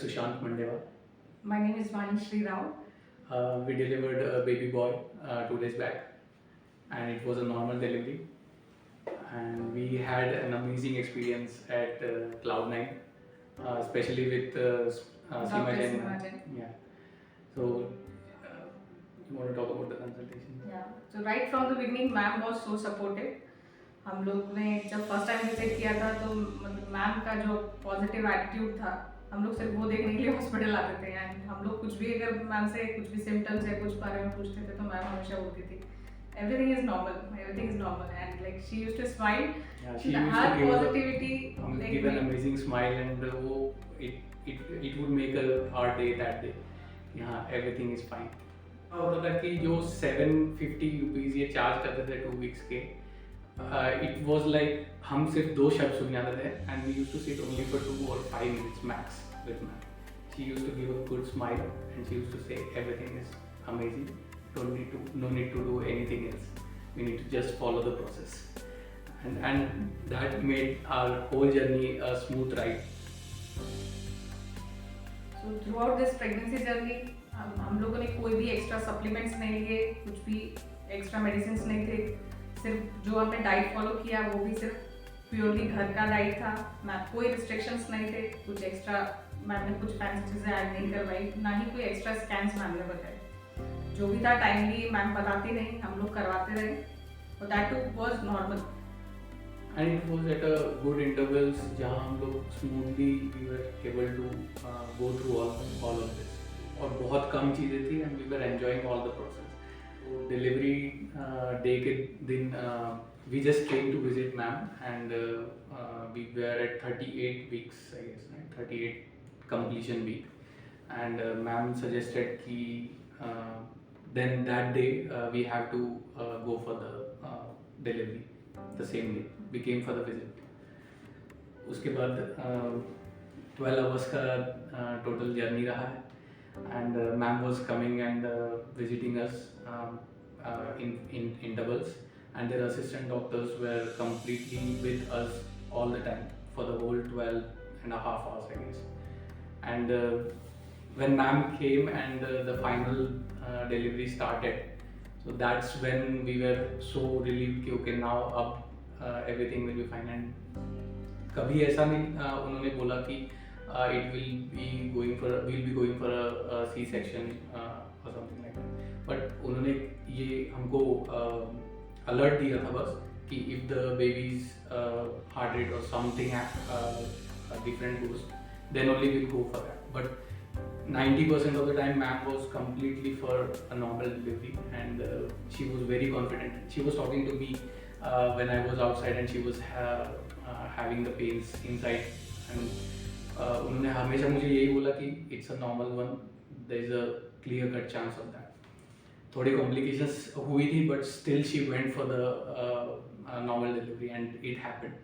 Sushant Mandeva. My name is Vani Shri Rao. We delivered a baby boy 2 days back, and it was a normal delivery. And we had an amazing experience at Cloud9, especially with Seema Dr. Jain. Seema Jain. Yeah. So, you want to talk about the consultation? Yeah. So right from the beginning, ma'am was so supportive. हम लोग ने जब first time visit किया था तो मतलब ma'am का जो पॉजिटिव एटीट्यूड था, हम लोग सिर्फ वो देखने के लिए हॉस्पिटल आते थे। एंड हम लोग कुछ भी अगर मैम से कुछ भी सिम्टम्स या कुछ बारे में पूछते थे तो मैम हमेशा बोलती थी everything is normal and like she used to smile. Yeah, she used her to give positivity like give an amazing smile, and it would make our day that day. Yeah, everything is fine. होता था कि जो 750 rupees ये charge करते थे 2 weeks के, it was like हम सिर्फ 2 शब्द सुन जाते थे, and we use to sit only for 2 or 5 minutes max with ma'am. She used to give a good smile, and she used to say everything is amazing. No need to do anything else. We need to just follow the process, and that made our whole journey a smooth ride. So throughout this pregnancy journey, हम लोगों ने कोई भी extra supplements नहीं लिए, कुछ भी extra medicine नहीं थे. सिर्फ जो हमने डाइट फॉलो किया वो भी सिर्फ प्योरली घर का डाइट था. मैम कोई रिस्ट्रिक्शंस नहीं थे, कुछ एक्स्ट्रा मैम ने कुछ फैंसी चीज़ें ऐड नहीं करवाई, ना ही कोई एक्स्ट्रा स्कैन्स मैम ने बताए. जो भी था टाइमली मैम बताती नहीं, हम लोग करवाते रहे, और that too was normal. And it was at a good intervals जहाँ हम लोग smoothly we were able to go through all of this. और बहुत कम चीज़ें थी, and we were enjoying all the process. तो delivery day के दिन we just came to visit ma'am, and we were at 38 weeks, I guess, right? 38 completion week, and ma'am suggested कि then that day we have to go for the delivery the same day. We came for the visit. उसके बाद 12 hours का total journey रहा है, and ma'am was coming and visiting us in doubles, and their assistant doctors were completely with us all the time for the whole 12 and a half hours, I guess. And when ma'am came and the final delivery started, so that's when we were so relieved कि okay, now up everything will be fine. And कभी ऐसा नहीं उन्होंने बोला कि we'll be going for a C-section or something like that. But उन्होंने ये हमको alert दिया था बस कि if the baby's heart rate or something different goes, then only we'll go for that. But 90% of the time ma'am was completely for a normal delivery, and she was very confident. She was talking to me when I was outside, and she was having the pains inside, and उन्होंने हमेशा मुझे यही बोला कि it's a normal one, there is a clear cut chance of that. थोड़ी complications हुई थी, but still she went for the normal delivery, and it happened.